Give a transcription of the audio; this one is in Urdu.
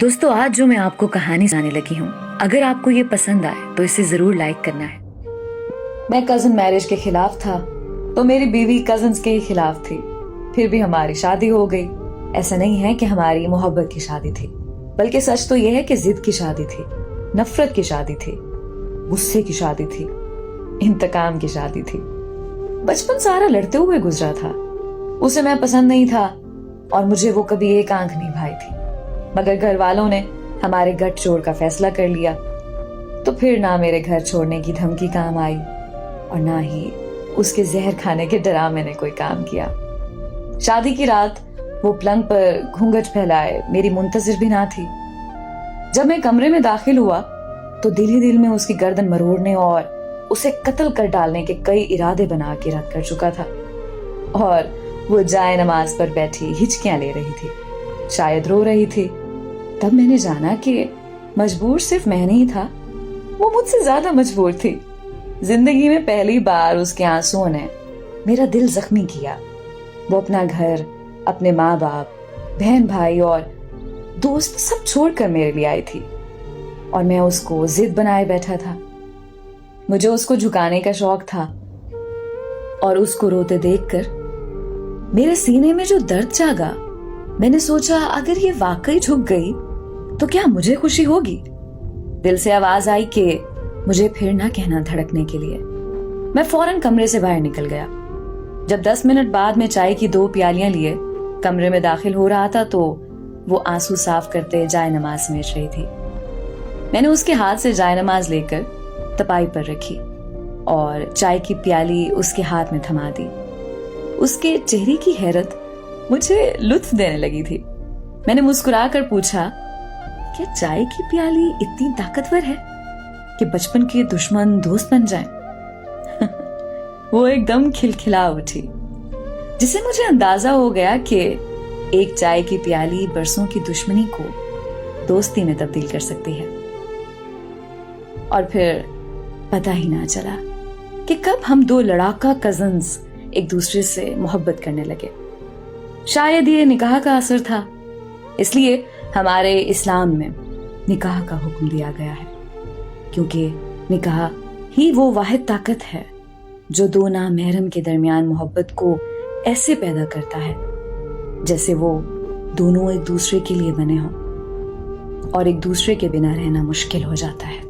دوستو آج جو میں آپ کو کہانی سنانے لگی ہوں، اگر آپ کو یہ پسند آئے تو اسے ضرور لائک کرنا ہے۔ میں کزن میرج کے خلاف تھا تو میری بیوی کزنز کے ہی خلاف تھی، پھر بھی ہماری شادی ہو گئی۔ ایسا نہیں ہے کہ ہماری محبت کی شادی تھی، بلکہ سچ تو یہ ہے کہ ضد کی شادی تھی، نفرت کی شادی تھی، غصے کی شادی تھی، انتقام کی شادی تھی۔ بچپن سارا لڑتے ہوئے گزرا تھا، اسے میں پسند نہیں تھا اور مجھے وہ کبھی ایک آنکھ نہیں بھائی تھی، مگر گھر والوں نے ہمارے گٹھ جوڑ کا فیصلہ کر لیا تو پھر نہ میرے گھر چھوڑنے کی دھمکی کام آئی اور نہ ہی اس کے زہر کھانے کے ڈرامے نے کوئی کام کیا۔ شادی کی رات وہ پلنگ پر گھونگھٹ پھیلائے میری منتظر بھی نہ تھی۔ جب میں کمرے میں داخل ہوا تو دل ہی دل میں اس کی گردن مروڑنے اور اسے قتل کر ڈالنے کے کئی ارادے بنا کے رکھ کر چکا تھا، اور وہ جائے نماز پر بیٹھی ہچکیاں لے رہی تھی، شاید رو رہی تھی۔ تب میں نے جانا کہ مجبور صرف میں نہیں تھا، وہ مجھ سے زیادہ مجبور تھی۔ زندگی میں پہلی بار اس کے آنسوؤں نے میرا دل زخمی کیا۔ وہ اپنا گھر، اپنے ماں باپ، بہن بھائی اور دوست سب چھوڑ کر میرے لیے آئی تھی، اور میں اس کو ضد بنائے بیٹھا تھا۔ مجھے اس کو جھکانے کا شوق تھا، اور اس کو روتے دیکھ کر میرے سینے میں جو درد جاگا، میں نے سوچا اگر یہ واقعی جھک گئی تو کیا مجھے خوشی ہوگی؟ دل سے آواز آئی کہ مجھے پھر نہ کہنا دھڑکنے کے لیے۔ میں فوراً کمرے سے باہر نکل گیا۔ جب 10 منٹ بعد میں چائے کی 2 پیالیاں لیے کمرے میں داخل ہو رہا تھا تو وہ آنسو صاف کرتے جائے نماز سمیٹ رہی تھی۔ میں نے اس کے ہاتھ سے جائے نماز لے کر تپائی پر رکھی اور چائے کی پیالی اس کے ہاتھ میں تھما دی۔ اس کے چہرے کی حیرت مجھے لطف دینے لگی تھی۔ میں نے مسکرا کر پوچھا، کیا چائے کی پیالی اتنی طاقتور ہے کہ بچپن کے دشمن دوست بن جائیں؟ وہ ایک دم کھلکھلا اٹھی، جسے مجھے اندازہ ہو گیا کہ ایک چائے کی پیالی برسوں کی دشمنی کو دوستی میں تبدیل کر سکتی ہے۔ اور پھر پتہ ہی نہ چلا کہ کب ہم 2 لڑاکا کزنز ایک دوسرے سے محبت کرنے لگے۔ شاید یہ نکاح کا اثر تھا، اس لیے ہمارے اسلام میں نکاح کا حکم دیا گیا ہے، کیونکہ نکاح ہی وہ واحد طاقت ہے جو 2 نامحرم کے درمیان محبت کو ایسے پیدا کرتا ہے جیسے وہ دونوں ایک دوسرے کے لیے بنے ہوں، اور ایک دوسرے کے بنا رہنا مشکل ہو جاتا ہے۔